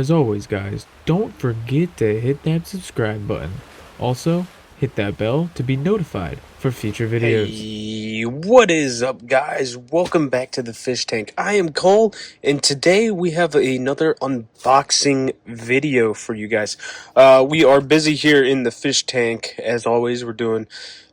As always, guys, don't forget to hit that subscribe button. Also, hit that bell to be notified for future videos. Hey, what is up, guys? Welcome back to the Fish Tank. I am Cole, and today we have another unboxing video for you guys. We are busy here in the Fish Tank. As always, we're doing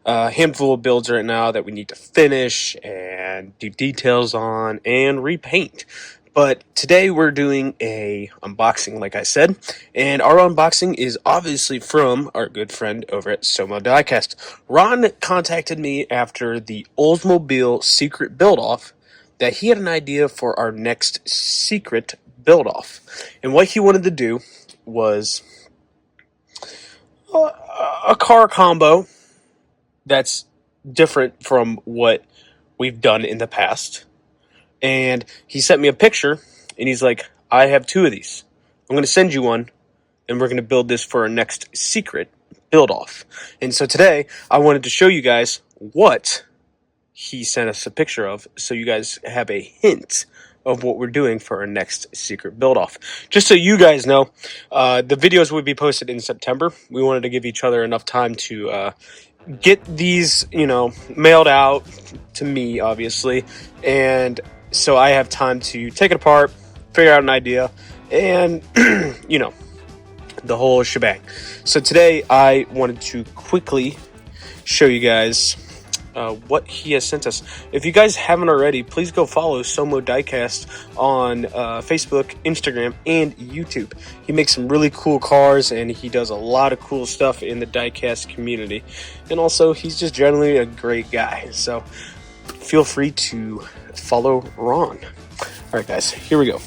a handful of builds right now that we need to finish and do details on and repaint. But today we're doing a unboxing, like I said, and our unboxing is obviously from our good friend over at SOMO Diecast. Ron contacted me after the Oldsmobile secret build-off that he had an idea for our next secret build-off. And what he wanted to do was a car combo that's different from what we've done in the past. And he sent me a picture, and he's like, I have two of these. I'm going to send you one, and we're going to build this for our next secret build-off. And so today, I wanted to show you guys what he sent us a picture of, so you guys have a hint of what we're doing for our next secret build-off. Just so you guys know, the videos will be posted in September. We wanted to give each other enough time to get these, mailed out to me, obviously, and so I have time to take it apart, figure out an idea, and, the whole shebang. So today I wanted to quickly show you guys what he has sent us. If you guys haven't already, please go follow SOMO Diecast on Facebook, Instagram, and YouTube. He makes some really cool cars, and he does a lot of cool stuff in the diecast community. And also, he's just generally a great guy. So feel free to follow Ron. Alright guys, here we go.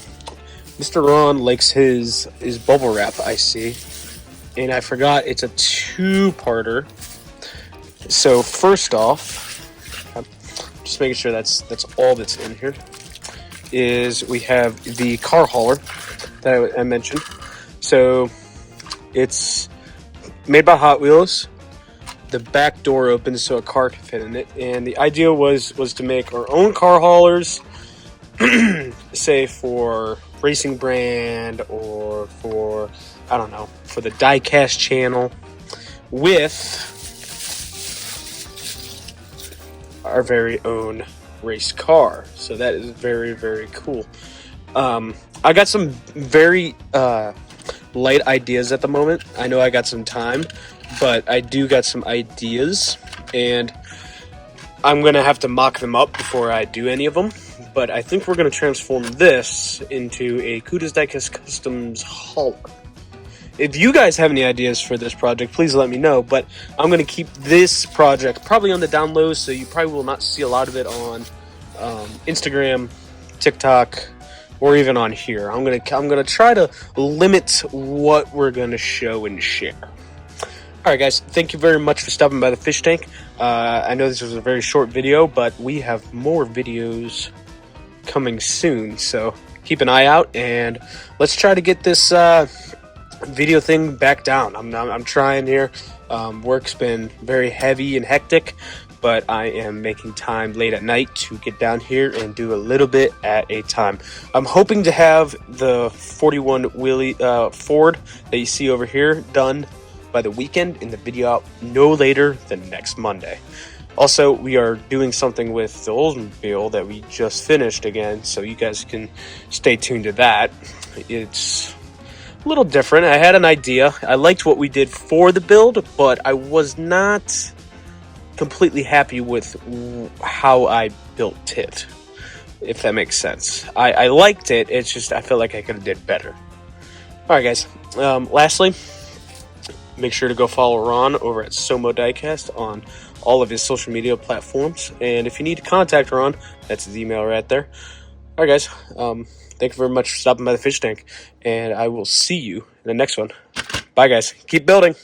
Mr. Ron likes his bubble wrap, I see. And I forgot it's a two-parter. So first off, just making sure that's all that's in here, is we have the car hauler that I mentioned. So it's made by Hot Wheels. The back door opens so a car can fit in it, and the idea was to make our own car haulers, say for racing brand or for, I don't know, for the Diecast channel, with our very own race car. So that is very, very cool. I got some very light ideas at the moment. I know I got some time, but I do got some ideas, and I'm going to have to mock them up before I do any of them. But I think we're going to transform this into a Diecast Customs hauler. If you guys have any ideas for this project, please let me know. But I'm going to keep this project probably on the down low, so you probably will not see a lot of it on Instagram, TikTok, or even on here. I'm gonna try to limit what we're going to show and share. Alright guys, thank you very much for stopping by the Fish Tank. I know this was a very short video, but we have more videos coming soon, so keep an eye out, and let's try to get this video thing back down. I'm trying here. Work's been very heavy and hectic, but I am making time late at night to get down here and do a little bit at a time. I'm hoping to have the 41 wheelie Ford that you see over here done by the weekend, in the video out no later than next Monday. Also, we are doing something with the Oldsmobile that we just finished again, so you guys can stay tuned to that. It's a little different. I had an idea. I liked what we did for the build, but I was not completely happy with how I built it, if that makes sense. I liked it, it's just I feel like I could have did better. Alright guys, lastly, make sure to go follow Ron over at SOMO Diecast on all of his social media platforms, and if you need to contact Ron, that's his email right there. Alright guys, thank you very much for stopping by the Fish Tank, and I will see you in the next one. Bye guys, keep building.